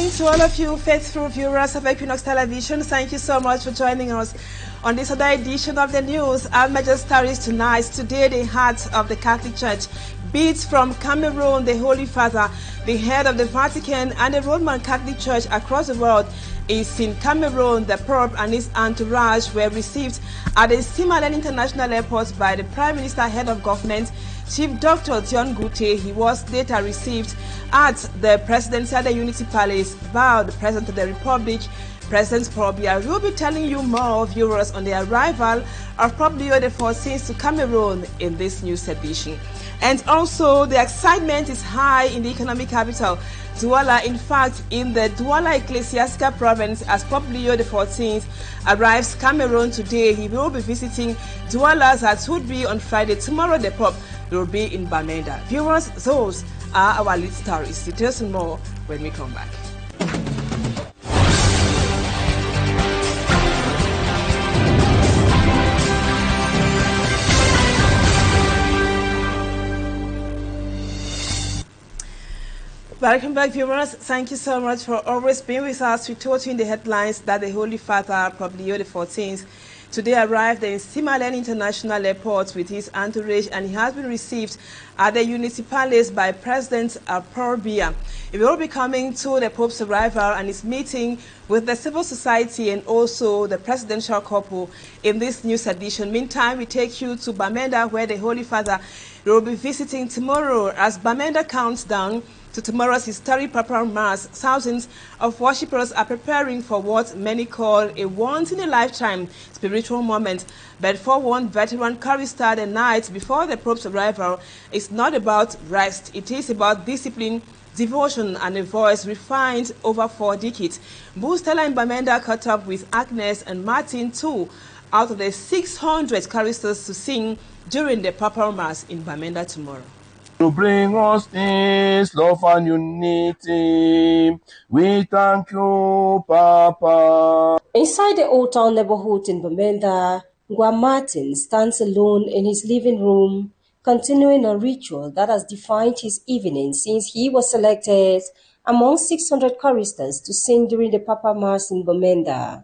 morning to all of you faithful viewers of Equinoxe Television. Thank you so much for joining us on this other edition of the news. Our major stories tonight. Today, the heart of the Catholic Church beats from Cameroon. The Holy Father, the head of the Vatican and the Roman Catholic Church across the world, is in Cameroon. The Pope and his entourage were received at the Symbolism International Airport by the Prime Minister, head of government, Chief Dr. John Gute. He was later received at the Presidential Unity Palace by the President of the Republic, President Paul Biya. We'll be telling you more, viewers, on the arrival of Pope Leo XIV to Cameroon in this news edition. And also, the excitement is high in the economic capital, Douala. In fact, in the Douala Ecclesiastical Province, as Pope Leo XIV arrives Cameroon today, he will be visiting Douala, as would be on Friday. Tomorrow, the Pope will be in Bamenda. Viewers, those are our lead stories. Details and more when we come back. Welcome back, viewers. Thank you so much for always being with us. We told you in the headlines that the Holy Father, Pope Leo XIV, today arrived in Symbolism International Airport with his entourage, and he has been received at the Unity Palace by President Paul Biya. He will be coming to the Pope's arrival and is meeting with the civil society and also the presidential couple in this news edition. Meantime, we take you to Bamenda, where the Holy Father will be visiting tomorrow. As Bamenda counts down to tomorrow's historic papal mass, thousands of worshippers are preparing for what many call a once-in-a-lifetime spiritual moment. But for one veteran chorister, the night before the Pope's arrival is not about rest. It is about discipline, devotion, and a voice refined over 4 decades. Stella in Bamenda caught up with Agnes and Martin, 2 out of the 600 choristers to sing during the papal mass in Bamenda tomorrow. To bring us peace, love, and unity, we thank you, Papa. Inside the Old Town neighborhood in Bamenda, Martin stands alone in his living room, continuing a ritual that has defined his evening since he was selected among 600 choristers to sing during the Papa Mass in Bamenda.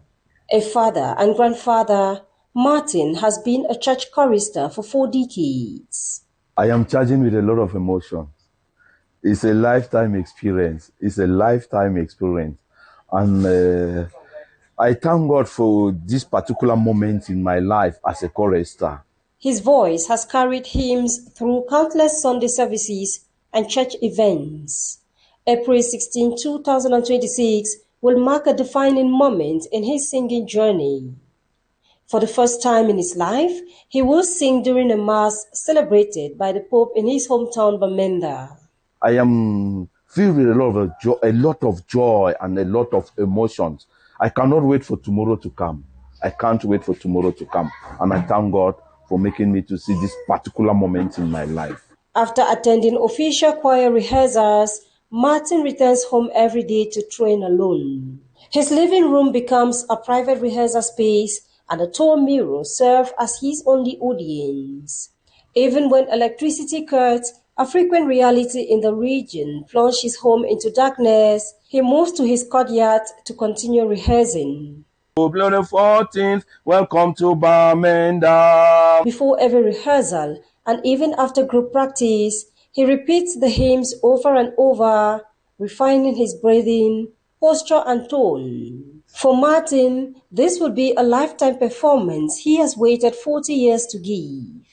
A father and grandfather, Martin has been a church chorister for 4 decades. I am charging with a lot of emotion. It's a lifetime experience. It's a lifetime experience. And I thank God for this particular moment in my life as a chorister. His voice has carried hymns through countless Sunday services and church events. April 16, 2026 will mark a defining moment in his singing journey. For the first time in his life, he will sing during a mass celebrated by the Pope in his hometown, Bamenda. I am filled with a lot of joy and a lot of emotions. I cannot wait for tomorrow to come. I can't wait for tomorrow to come. And I thank God for making me to see this particular moment in my life. After attending official choir rehearsals, Martin returns home every day to train alone. His living room becomes a private rehearsal space, and a tall mirror serves as his only audience. Even when electricity cuts, a frequent reality in the region, plunges his home into darkness, he moves to his courtyard to continue rehearsing. Pope Leo XIV, welcome to Bamenda. Before every rehearsal, and even after group practice, he repeats the hymns over and over, refining his breathing, posture, and tone. For Martin, this will be a lifetime performance he has waited 40 years to give.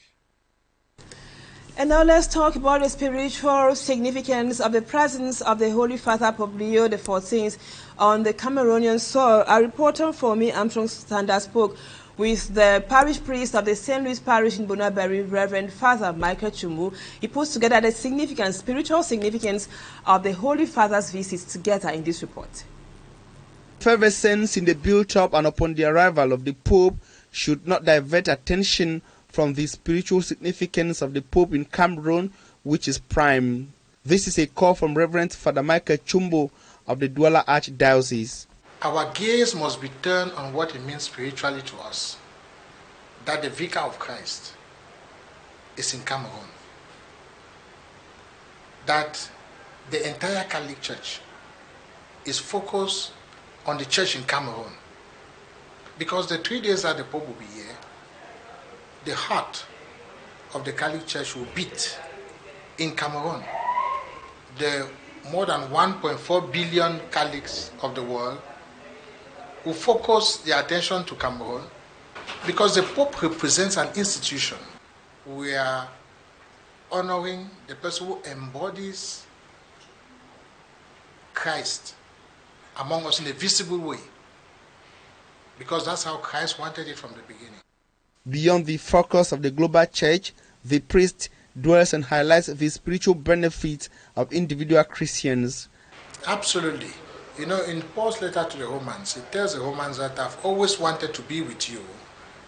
And now let's talk about the spiritual significance of the presence of the Holy Father, Pope Leo XIV, on the Cameroonian soil. A reporter for me, Armstrong Standard, spoke with the parish priest of the St. Louis Parish in Bonaberi, Reverend Father Michael Chumbu. He puts together the spiritual significance of the Holy Father's visits together in this report. Effervescence in the build-up and upon the arrival of the Pope should not divert attention from the spiritual significance of the Pope in Cameroon, which is prime. This is a call from Reverend Father Michael Chumbu of the Douala Archdiocese. Our gaze must be turned on what it means spiritually to us, that the Vicar of Christ is in Cameroon, that the entire Catholic Church is focused on the church in Cameroon. Because the 3 days that the Pope will be here, the heart of the Catholic Church will beat in Cameroon. The more than 1.4 billion Catholics of the world will focus their attention to Cameroon because the Pope represents an institution. We are honoring the person who embodies Christ among us in a visible way, because that's how Christ wanted it from the beginning. Beyond the focus of the global church, the priest dwells and highlights the spiritual benefits of individual Christians. Absolutely. You know, in Paul's letter to the Romans, he tells the Romans that I've always wanted to be with you,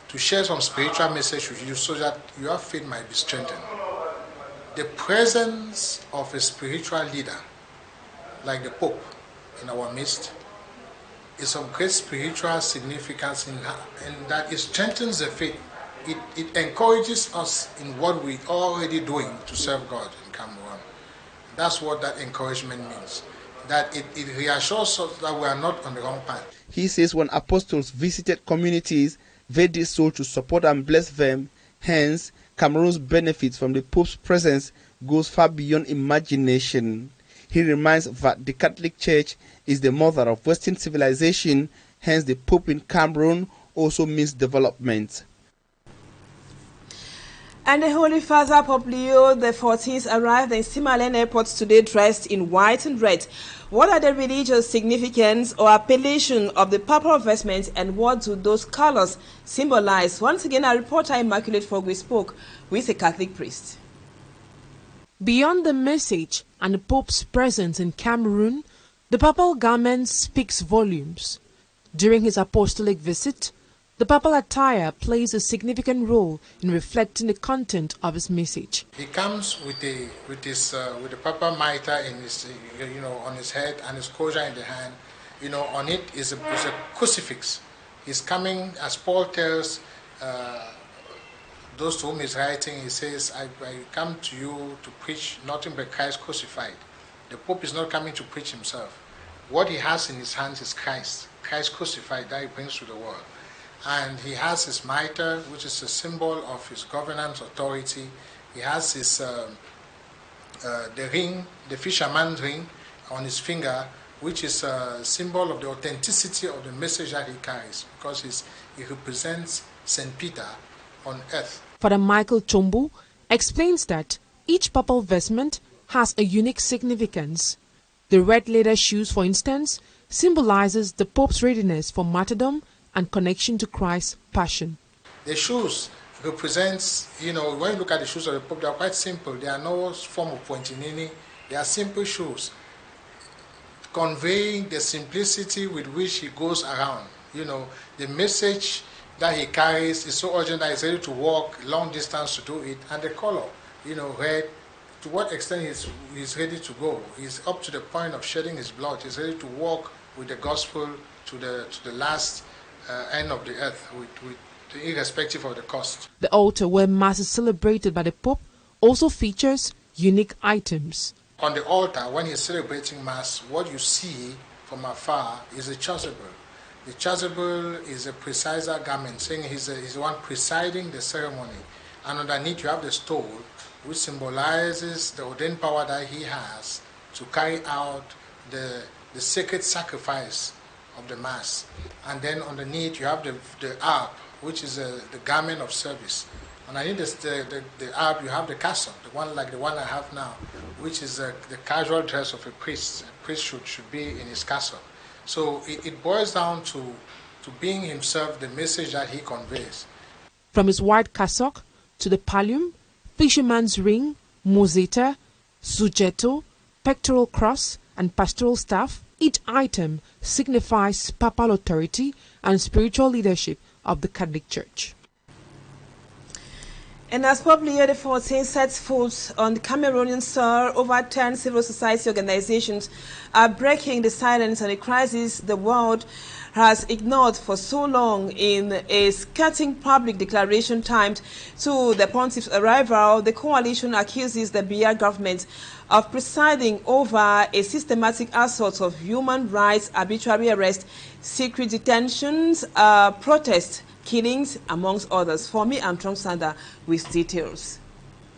to share some spiritual message with you so that your faith might be strengthened. The presence of a spiritual leader like the Pope in our midst is of great spiritual significance in that it strengthens the faith. It encourages us in what we're already doing to serve God in Cameroon. That's what that encouragement means. That it reassures us that we are not on the wrong path. He says when apostles visited communities, they did so to support and bless them. Hence, Cameroon's benefits from the Pope's presence goes far beyond imagination. He reminds that the Catholic Church is the mother of Western civilization. Hence, the Pope in Cameroon also means development. And the Holy Father, Pope Leo XIV, arrived in Simalan Airport today dressed in white and red. What are the religious significance or appellation of the papal vestments, and what do those colors symbolize? Once again, our reporter Immaculate Fogwe spoke with a Catholic priest. Beyond the message and the Pope's presence in Cameroon, the papal garment speaks volumes. During his apostolic visit, the papal attire plays a significant role in reflecting the content of his message. He comes with the papal mitre in his, on his head, and his crozier in the hand. On it is a crucifix. He's coming, as Paul tells those to whom he's writing. He says, I come to you to preach nothing but Christ crucified. The Pope is not coming to preach himself. What he has in his hands is Christ crucified, that he brings to the world. And he has his mitre, which is a symbol of his governance authority. He has his the ring, the fisherman's ring on his finger, which is a symbol of the authenticity of the message that he carries, because he represents St. Peter on earth. Father Michael Chombu explains that each papal vestment has a unique significance. The red leather shoes, for instance, symbolizes the Pope's readiness for martyrdom and connection to Christ's passion. The shoes represents, when you look at the shoes of the Pope, they are quite simple. They are no form of pointinini. They are simple shoes, conveying the simplicity with which he goes around. The message that he carries is so urgent that he's ready to walk long distance to do it. And the color, red, to what extent he's ready to go. He's up to the point of shedding his blood. He's ready to walk with the gospel to the last end of the earth, irrespective of the cost. The altar where Mass is celebrated by the Pope also features unique items. On the altar, when he's celebrating Mass, what you see from afar is a chasuble. The chasuble is a presider garment, saying he's the one presiding the ceremony. And underneath you have the stole, which symbolizes the ordained power that he has to carry out the sacred sacrifice of the Mass. And then underneath you have the harp, which is the garment of service. Underneath the harp you have the cassock, the one like the one I have now, which is the casual dress of a priest. A priest should be in his cassock. So it boils down to being himself the message that he conveys. From his white cassock to the pallium, fisherman's ring, museta, sujetto, pectoral cross, and pastoral staff, each item signifies papal authority and spiritual leadership of the Catholic Church. And as Pope Leo XIV sets foot on the Cameroonian soil, over 10 civil society organizations are breaking the silence on the crisis the world has ignored for so long in a scathing public declaration timed to the pontiff's arrival, the coalition accuses the Biya government of presiding over a systematic assault of human rights, arbitrary arrest, secret detentions, protests, killings, amongst others. For me, I'm Sanda with details.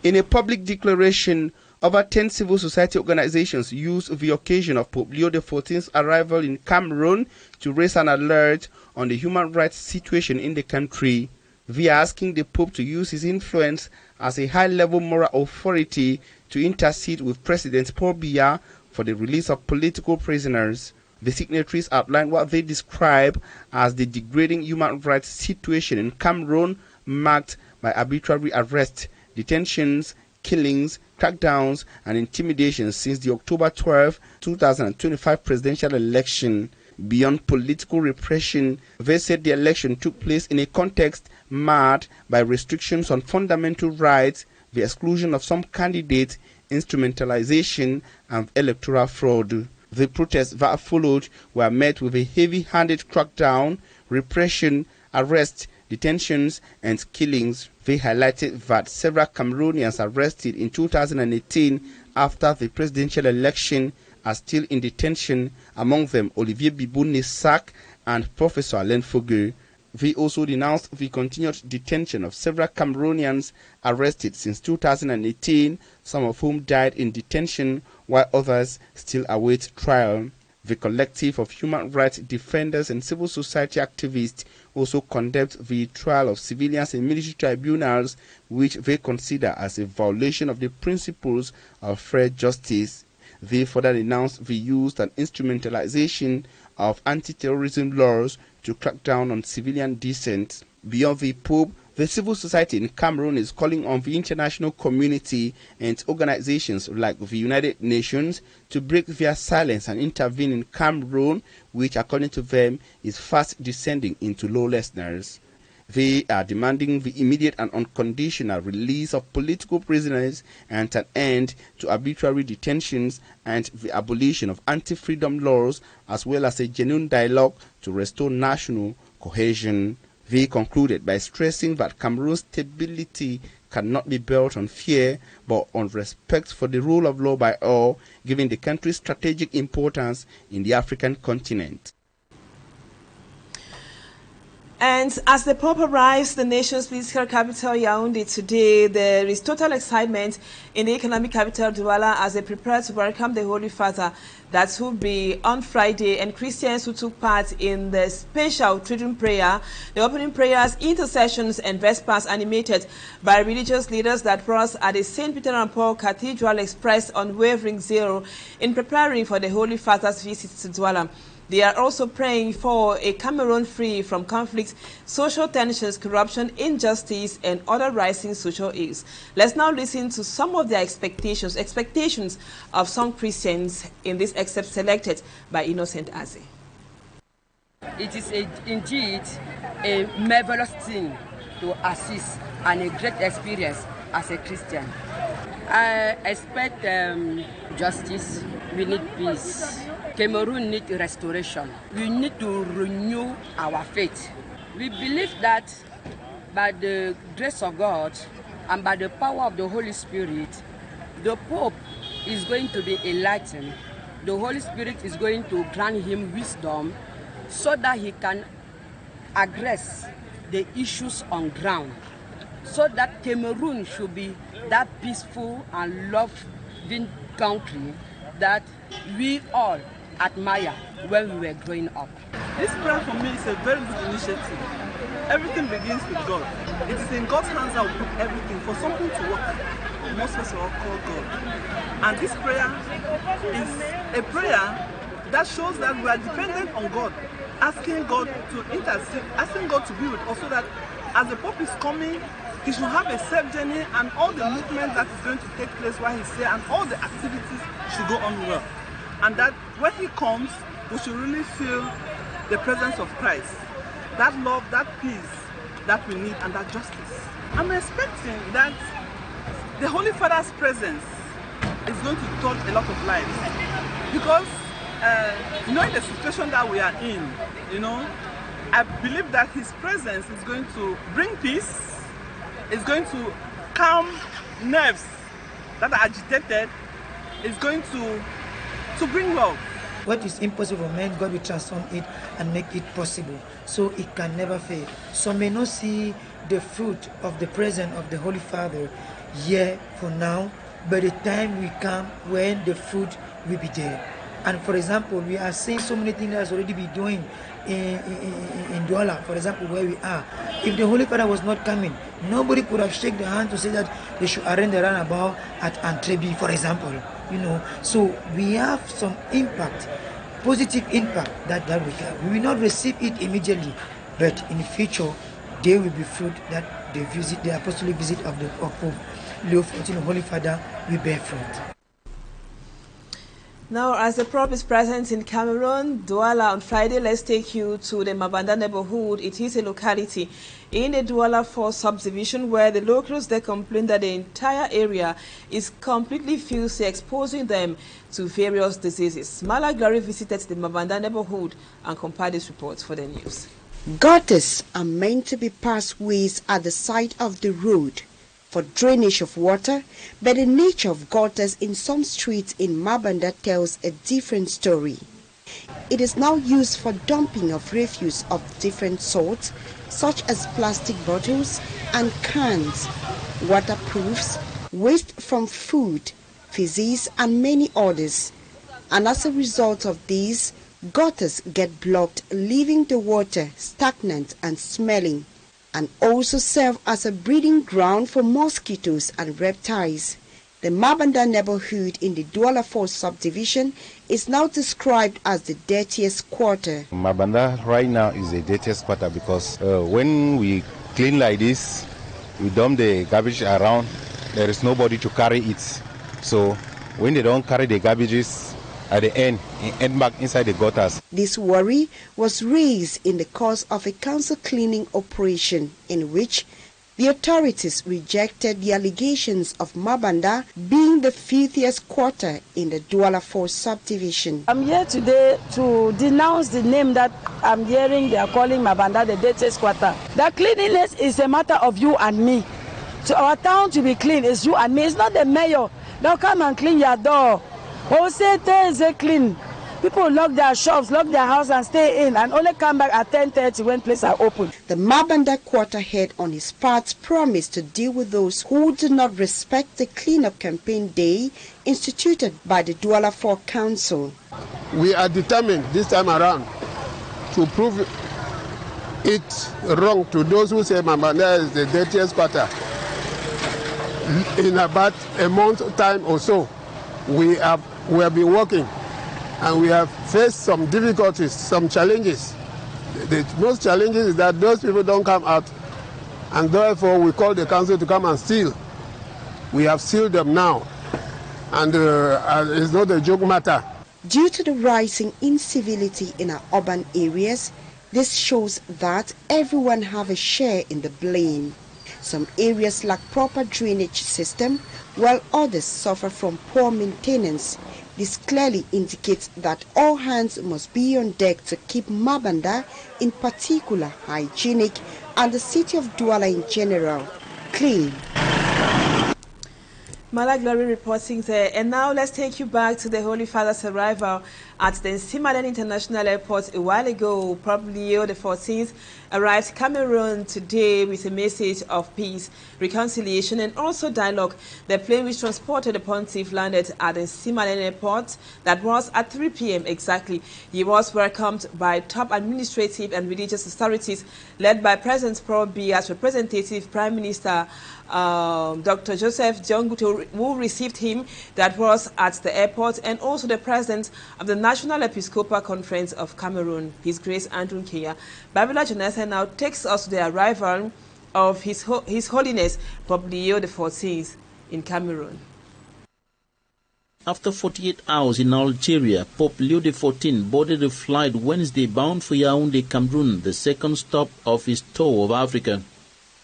In a public declaration, over 10 civil society organizations used the occasion of Pope Leo XIV's arrival in Cameroon to raise an alert on the human rights situation in the country. They are asking the Pope to use his influence as a high-level moral authority to intercede with President Paul Biya for the release of political prisoners. The signatories outlined what they describe as the degrading human rights situation in Cameroon, marked by arbitrary arrests, detentions, killings, crackdowns, and intimidations since the October 12, 2025 presidential election. Beyond political repression, they said the election took place in a context marred by restrictions on fundamental rights, the exclusion of some candidates, instrumentalization, and electoral fraud. The protests that followed were met with a heavy-handed crackdown, repression, arrests, detentions, and killings. They highlighted that several Cameroonians arrested in 2018 after the presidential election are still in detention, among them Olivier Bibou-Nessak and Professor Alain Fogueux. They also denounced the continued detention of several Cameroonians arrested since 2018, some of whom died in detention, while others still await trial. The collective of human rights defenders and civil society activists also condemned the trial of civilians in military tribunals, which they consider as a violation of the principles of fair justice. They further denounced the use and instrumentalization of anti-terrorism laws to crack down on civilian dissent. Beyond the Pope, the civil society in Cameroon is calling on the international community and organizations like the United Nations to break their silence and intervene in Cameroon, which, according to them, is fast descending into lawlessness. They are demanding the immediate and unconditional release of political prisoners and an end to arbitrary detentions and the abolition of anti-freedom laws, as well as a genuine dialogue to restore national cohesion. They concluded by stressing that Cameroon's stability cannot be built on fear, but on respect for the rule of law by all, given the country's strategic importance in the African continent. And as the Pope arrives the nation's political capital, Yaoundé, today, there is total excitement in the economic capital, Douala, as they prepare to welcome the Holy Father. That will be on Friday, and Christians who took part in the special Triduum prayer, the opening prayers, intercessions, and Vespers animated by religious leaders that was at the St. Peter and Paul Cathedral expressed unwavering zeal in preparing for the Holy Father's visit to Douala. They are also praying for a Cameroon free from conflict, social tensions, corruption, injustice, and other rising social ills. Let's now listen to some of their expectations of some Christians in this excerpt selected by Innocent Aze. It is indeed a marvelous thing to assist and a great experience as a Christian. I expect justice. We need peace. Cameroon needs restoration. We need to renew our faith. We believe that by the grace of God and by the power of the Holy Spirit, the Pope is going to be enlightened. The Holy Spirit is going to grant him wisdom so that he can address the issues on ground, so that Cameroon should be that peaceful and loving country that we all admire when we were growing up. This prayer for me is a very good initiative. Everything begins with God. It is in God's hands that we put everything. For something to work, most of us will call God. And this prayer is a prayer that shows that we are dependent on God, asking God to intercede, asking God to be with us so that as the Pope is coming, he should have a safe journey and all the movement that is going to take place while he's here and all the activities should go on well. And that when he comes, we should really feel the presence of Christ. That love, that peace that we need, and that justice. I'm expecting that the Holy Father's presence is going to touch a lot of lives. Because knowing the situation that we are in, I believe that his presence is going to bring peace, is going to calm nerves that are agitated, is going to bring love. What is impossible for man, God will transform it and make it possible. So it can never fail. Some may not see the fruit of the presence of the Holy Father here for now, but the time will come when the fruit will be there. And for example, we are seeing so many things that has already been doing in Douala, for example, where we are. If the Holy Father was not coming, nobody could have shaken the hand to say that they should arrange the runabout at Antrebi, for example. So we have some impact, positive impact that we have. We will not receive it immediately, but in the future, there will be fruit that the apostolic visit of Pope Leo XIV, Holy Father, will bear fruit. Now, as the Pope is present in Cameroon, Douala, on Friday, let's take you to the Mabanda neighborhood. It is a locality in the Douala 4 subdivision where the locals, they complain that the entire area is completely filthy, exposing them to various diseases. Mala Glory visited the Mabanda neighborhood and compiled this report for the news. Gutters are meant to be pathways at the side of the road for drainage of water, but the nature of gutters in some streets in Mabanda tells a different story. It is now used for dumping of refuse of different sorts, such as plastic bottles and cans, waterproofs, waste from food, feces, and many others. And as a result of these, gutters get blocked, leaving the water stagnant and smelling, and also serve as a breeding ground for mosquitoes and reptiles. The Mabanda neighborhood in the Douala 4 subdivision is now described as the dirtiest quarter. Mabanda right now is the dirtiest quarter because when we clean like this, we dump the garbage around, there is nobody to carry it. So when they don't carry the garbages, at the end, it ends back inside the gutters. This worry was raised in the course of a council cleaning operation in which the authorities rejected the allegations of Mabanda being the filthiest quarter in the Douala 4 subdivision. I'm here today to denounce the name that I'm hearing they are calling Mabanda the dirtiest quarter. The cleanliness is a matter of you and me. So our town to be clean is you and me. It's not the mayor. Now come and clean your door. Is clean. People lock their shops, lock their house and stay in and only come back at 10:30 when places are open. The Mabanda quarter head on his part promised to deal with those who do not respect the cleanup campaign day instituted by the Douala 4 Council. We are determined this time around to prove it wrong to those who say Mabanda is the dirtiest quarter. In about a month's time or so, we have been working and we have faced some difficulties, some challenges. The most challenges is that those people don't come out, and therefore we call the council to come and seal. We have sealed them now, and it's not a joke matter. Due to the rising incivility in our urban areas, this shows that everyone have a share in the blame. Some areas lack proper drainage system, while others suffer from poor maintenance. This clearly indicates that all hands must be on deck to keep Mabanda in particular hygienic and the city of Douala in general clean. Mala Glory reporting there. And now let's take you back to the Holy Father's arrival at the Nsimaden International Airport a while ago. Pope Leo XIV arrived Cameroon today with a message of peace, reconciliation, and also dialogue. The plane which transported the pontiff landed at the Nsimaden Airport. That was at 3 p.m. exactly. He was welcomed by top administrative and religious authorities led by President Paul Biya's representative, Prime Minister Dr. Joseph Jonguto, who received him. That was at the airport, and also the president of the National Episcopal Conference of Cameroon, His Grace Andrew Kenya. Babila Jonathan now takes us to the arrival of His Holiness Pope Leo XIV in Cameroon. After 48 hours in Algeria, Pope Leo XIV boarded a flight Wednesday bound for Yaoundé, Cameroon, the second stop of his tour of Africa.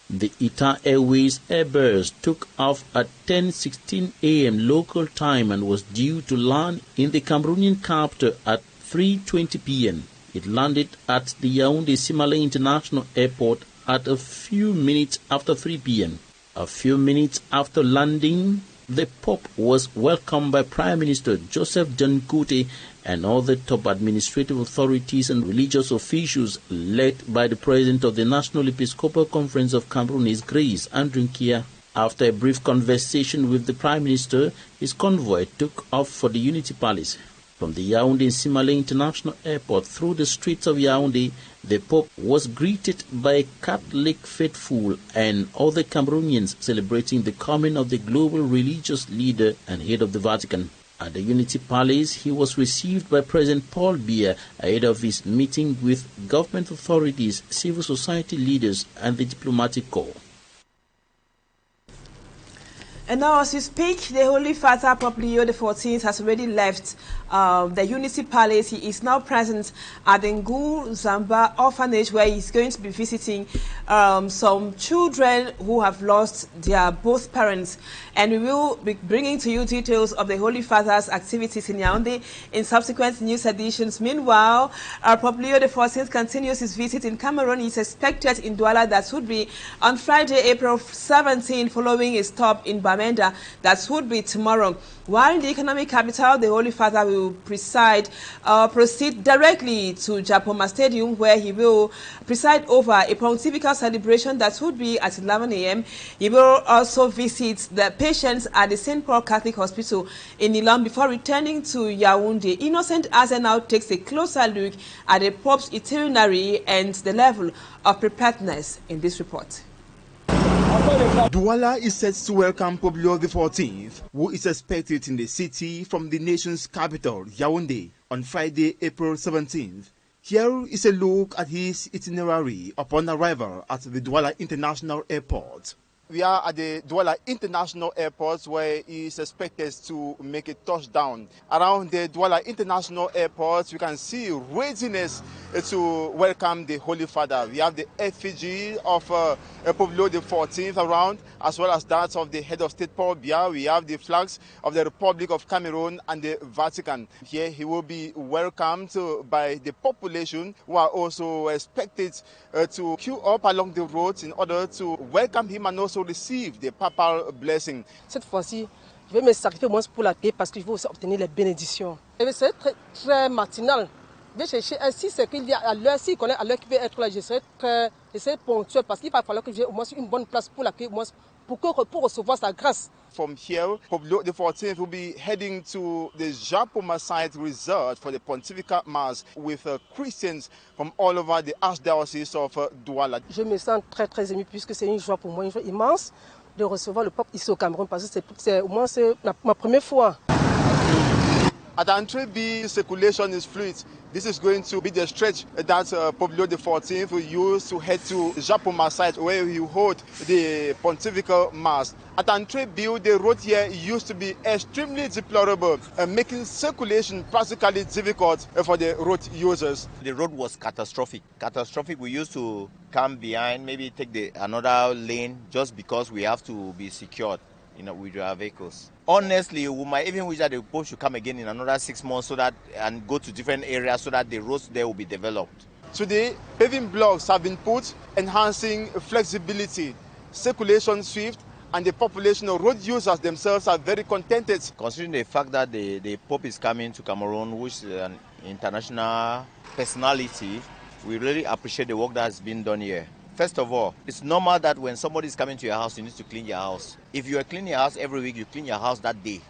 The Ita Airways Airbus took off at 10:16 a.m. local time and was due to land in the Cameroonian capital at 3:20 p.m. It landed at the Yaoundé-Simalé International Airport at a few minutes after 3 p.m. A few minutes after landing, the Pope was welcomed by Prime Minister Joseph Dangote and other top administrative authorities and religious officials led by the President of the National Episcopal Conference of Cameroon, His Grace Andrew Kia. After a brief conversation with the Prime Minister, his convoy took off for the Unity Palace. From the Yaoundé-Simalé International Airport through the streets of Yaoundé, the Pope was greeted by Catholic faithful and other Cameroonians celebrating the coming of the global religious leader and head of the Vatican. At the Unity Palace, he was received by President Paul Biya ahead of his meeting with government authorities, civil society leaders and the diplomatic corps. And now as we speak, the Holy Father, Pope Leo XIV, has already left the Unity Palace. He is now present at the Zamba orphanage, where he's going to be visiting some children who have lost their both parents. And we will be bringing to you details of the Holy Father's activities in Yaoundé in subsequent news editions. Meanwhile, Pope Leo XIV continues his visit in Cameroon. He's expected in Douala. That would be on Friday, April 17, following a stop in Bamenda. That would be tomorrow. While in the economic capital, the Holy Father will proceed directly to Japoma Stadium, where he will preside over a pontifical celebration that would be at 11 a.m. He will also visit the patients at the St. Paul Catholic Hospital in Ilam before returning to Yaoundé. Innocent Aze now takes a closer look at the Pope's itinerary and the level of preparedness in this report. Douala is set to welcome Pope Leo XIV, who is expected in the city from the nation's capital, Yaoundé, on Friday, April 17th. Here is a look at his itinerary upon arrival at the Douala International Airport. We are at the Douala International Airport, where he is expected to make a touchdown. Around the Douala International Airport, we can see readiness to welcome the Holy Father. We have the effigy of Pope Leo XIV around, as well as that of the head of state Paul Biya. We have the flags of the Republic of Cameroon and the Vatican. Here he will be welcomed by the population, who are also expected to queue up along the roads in order to welcome him and also receive the papal blessing. Cette fois-ci, je vais me sacrifier au moins pour la paix parce que je veux aussi obtenir les bénédictions. C'est très matinal. Je vais chercher ainsi ce qu'il y a à l'heure. S'il connaît à l'heure qui peut être là, je serai très ponctuel parce qu'il va falloir que j'ai au moins une bonne place pour l'accueil, pour recevoir sa grâce. From here, Pope Leo XIV will be heading to the Japoma site reserved for the Pontifical Mass with Christians from all over the Archdiocese of Douala. Je me sens très ému puisque c'est une joie pour moi, une joie immense de recevoir le pape ici au Cameroun parce que c'est ma première fois. At Entry B, circulation is fluid. This is going to be the stretch that Pope Leo XIV will use to head to Japoma site, where he will hold the Pontifical Mass. At Entry B, the road here used to be extremely deplorable, making circulation practically difficult for the road users. The road was catastrophic. We used to come behind, maybe take another lane just because we have to be secured, with our vehicles. Honestly, we might even wish that the Pope should come again in another 6 months and go to different areas so that the roads there will be developed. Today, paving blocks have been put, enhancing flexibility, circulation swift, and the population of road users themselves are very contented. Considering the fact that the Pope is coming to Cameroon, which is an international personality, we really appreciate the work that has been done here. First of all, it's normal that when somebody is coming to your house, you need to clean your house. If you are cleaning your house every week, you clean your house that day,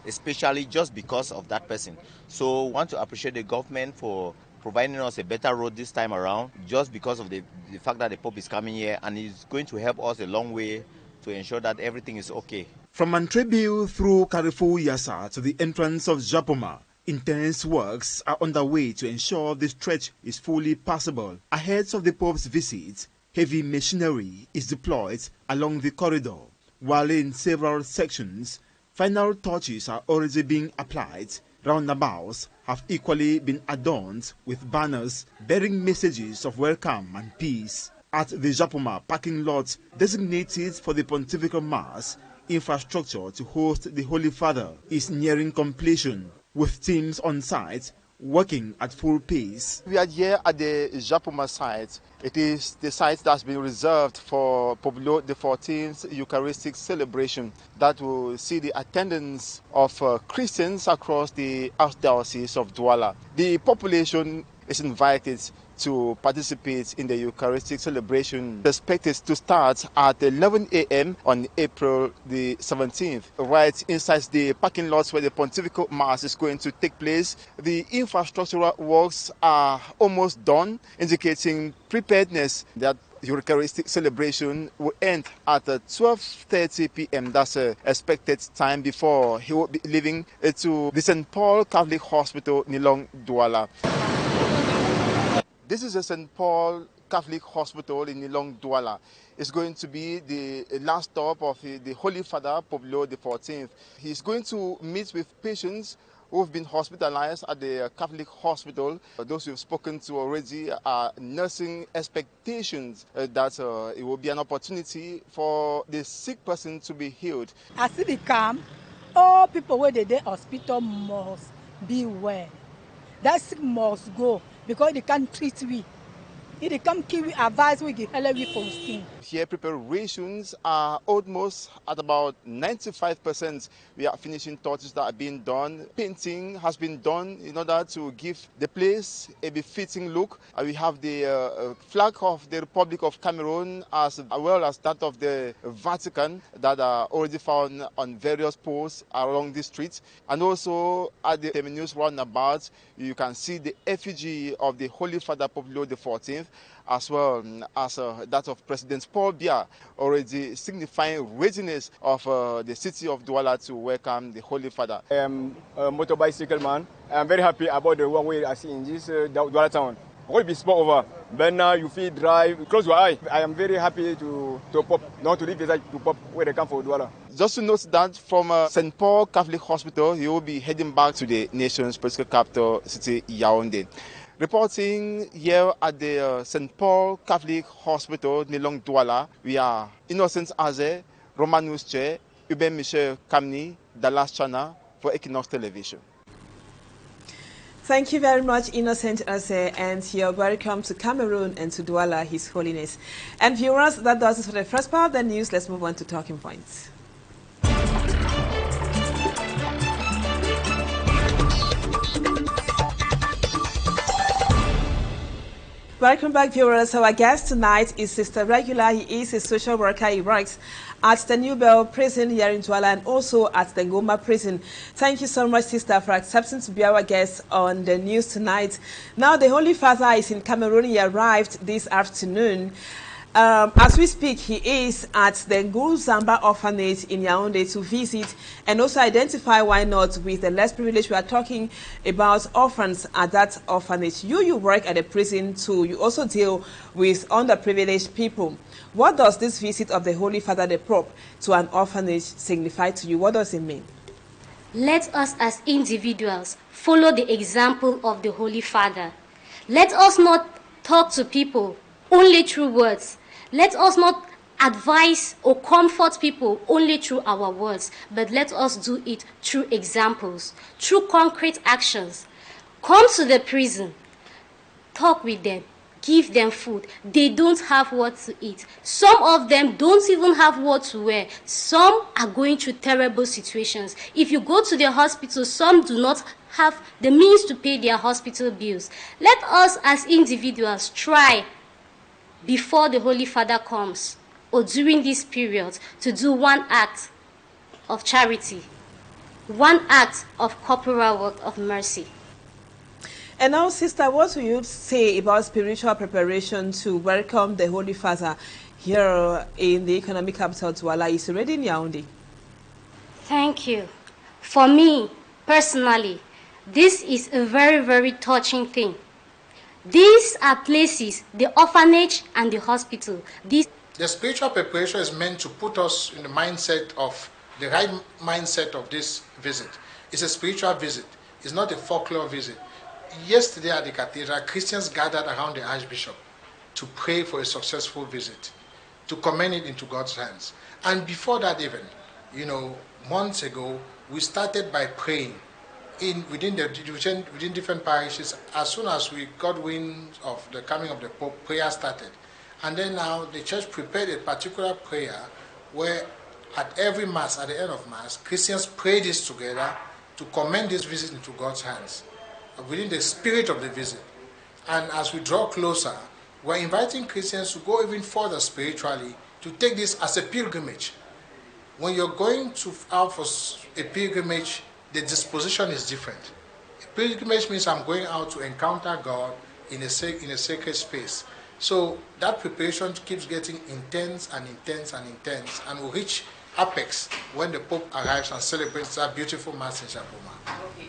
especially just because of that person. So I want to appreciate the government for providing us a better road this time around, just because of the fact that the Pope is coming here, and it's going to help us a long way to ensure that everything is okay. From Antrebiu through Carrefour Yassa to the entrance of Japoma, intense works are underway to ensure the stretch is fully passable. Ahead of the Pope's visit, heavy machinery is deployed along the corridor, while in several sections, final touches are already being applied. Roundabouts have equally been adorned with banners bearing messages of welcome and peace. At the Japoma parking lot designated for the Pontifical Mass, infrastructure to host the Holy Father is nearing completion, with teams on site working at full pace. We are here at the GHAMUGHA site. It is the site that's been reserved for Pope Leo XIV's Eucharistic celebration that will see the attendance of Christians across the Archdiocese of Douala. The population is invited to participate in the Eucharistic celebration, expected to start at 11 a.m. on April the 17th. Right inside the parking lots where the Pontifical Mass is going to take place, the infrastructural works are almost done, indicating preparedness that the Eucharistic celebration will end at 12:30 p.m. That's expected time before he will be leaving to the St. Paul Catholic Hospital, Nilong, Douala. This is the St. Paul Catholic Hospital in Nilong, Douala. It's going to be the last stop of the Holy Father, Pope Leo XIV. He's going to meet with patients who have been hospitalized at the Catholic hospital. Those we've spoken to already are nursing expectations that it will be an opportunity for the sick person to be healed. As they come, all people where they hospital must be well. That sick must go because they can't treat we. If they come kill we, advise we give help we from skin. Here preparations are almost at about 95%. We are finishing touches that are being done. Painting has been done in order to give the place a befitting look. We have the flag of the Republic of Cameroon as well as that of the Vatican that are already found on various posts along the streets. And also at the terminus roundabout, you can see the effigy of the Holy Father Pope Leo XIV, as well as that of President Paul Biya, already signifying readiness of the city of Douala to welcome the Holy Father. I am a motorbicycle man. I am very happy about the one way I see in this Douala town. Will be sport over. But now you feel drive, close your eye. I am very happy to pop, not to leave the to pop where they come for Douala. Just to note that from St. Paul Catholic Hospital, he will be heading back to the nation's political capital city, Yaoundé. Reporting here at the St. Paul Catholic Hospital, Nilong, Douala, we are Innocent Aze, Romanus Che, Ube Michel Kamni, Dallas Chana for Equinoxe Television. Thank you very much, Innocent Aze, and you're welcome to Cameroon and to Douala, His Holiness. And viewers, that does it for the first part of the news. Let's move on to talking points. Welcome back, viewers. Our guest tonight is Sister Regular. He is a social worker. He works at the New Bell prison here in Douala and also at the Ngoma prison. Thank you so much, Sister, for accepting to be our guest on the news tonight. Now, the Holy Father is in Cameroon. He arrived this afternoon. As we speak, he is at the Nguru Zamba orphanage in Yaoundé to visit and also identify, why not, with the less privileged. We are talking about orphans at that orphanage. You work at a prison too. You also deal with underprivileged people. What does this visit of the Holy Father, the Pope, to an orphanage signify to you? What does it mean? Let us as individuals follow the example of the Holy Father. Let us not talk to people only through words. Let us not advise or comfort people only through our words, but let us do it through examples, through concrete actions. Come to the prison, talk with them, give them food. They don't have what to eat. Some of them don't even have what to wear. Some are going through terrible situations. If you go to the hospital, some do not have the means to pay their hospital bills. Let us as individuals try, before the Holy Father comes, or during this period, to do one act of charity, one act of corporal work of mercy. And now, Sister, what will you say about spiritual preparation to welcome the Holy Father here in the economic capital, Douala? He's already in Yaoundé. Thank you. For me, personally, this is a very, very touching thing. These are places, the orphanage and the hospital. The spiritual preparation is meant to put us in the mindset of, the right mindset of this visit. It's a spiritual visit. It's not a folklore visit. Yesterday at the cathedral, Christians gathered around the Archbishop to pray for a successful visit, to commend it into God's hands. And before that even, months ago, we started by praying within different parishes, as soon as we got wind of the coming of the Pope, prayer started. And then now the church prepared a particular prayer where at every Mass, at the end of Mass, Christians pray this together to commend this visit into God's hands, within the spirit of the visit. And as we draw closer, we're inviting Christians to go even further spiritually, to take this as a pilgrimage. When you're going out for a pilgrimage, the disposition is different. A pilgrimage means I'm going out to encounter God in a sacred space. So that preparation keeps getting intense and intense and intense, and will reach apex when the Pope arrives and celebrates that beautiful Mass in Chapoma. Okay.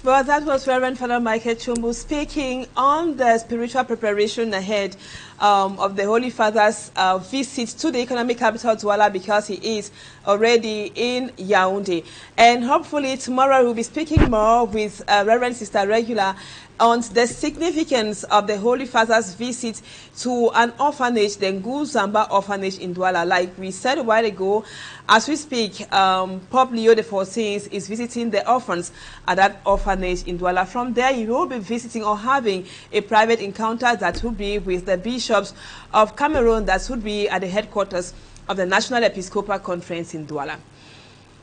Well, that was Reverend Father Michael Chumbu speaking on the spiritual preparation ahead of the Holy Father's visit to the economic capital Douala, because he is already in Yaoundé. And hopefully tomorrow we'll be speaking more with Reverend Sister Regular on the significance of the Holy Father's visit to an orphanage, the Nguzamba orphanage in Douala. Like we said a while ago, as we speak, Pope Leo XIV is visiting the orphans at that orphanage in Douala. From there, he will be visiting or having a private encounter that will be with the bishops of Cameroon, that would be at the headquarters of the National Episcopal Conference in Douala.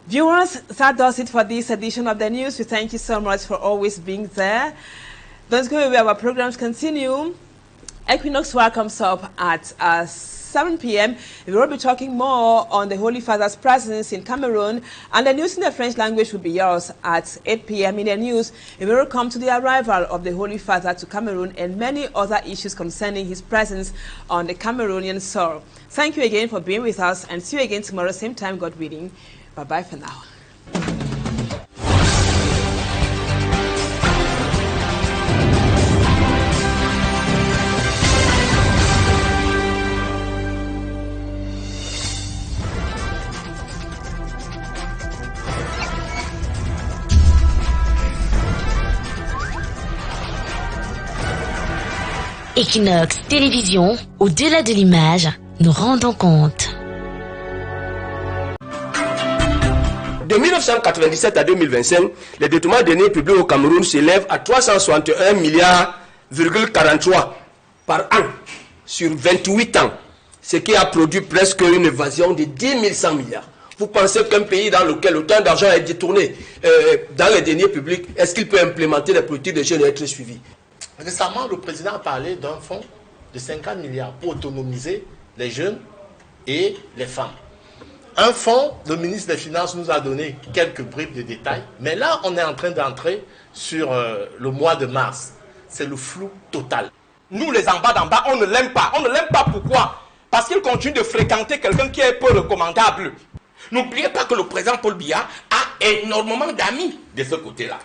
Viewers, that does it for this edition of the news. We thank you so much for always being there. Don't go away, our programs continue. Equinoxe welcomes up at 7 p.m. We will be talking more on the Holy Father's presence in Cameroon, and the news in the French language will be yours at 8 p.m. In the news, we will come to the arrival of the Holy Father to Cameroon and many other issues concerning his presence on the Cameroonian soil. Thank you again for being with us, and see you again tomorrow, same time, God willing. Bye-bye for now. Equinoxe Télévision, au-delà de l'image, nous rendons compte. De 1997 à 2025, les détournements de deniers publics au Cameroun s'élèvent à 361,43 milliards par an sur 28 ans, ce qui a produit presque une évasion de 10 100 milliards. Vous pensez qu'un pays dans lequel autant d'argent est détourné dans les deniers publics, est-ce qu'il peut implémenter les politiques de jeunes et être suivi? Récemment, le président a parlé d'un fonds de 50 milliards pour autonomiser les jeunes et les femmes. Un fonds, le ministre des Finances nous a donné quelques bribes de détails, mais là, on est en train d'entrer sur le mois de mars. C'est le flou total. Nous, les en bas, on ne l'aime pas. On ne l'aime pas pourquoi? Parce qu'il continue de fréquenter quelqu'un qui est peu recommandable. N'oubliez pas que le président Paul Biya a énormément d'amis de ce côté-là.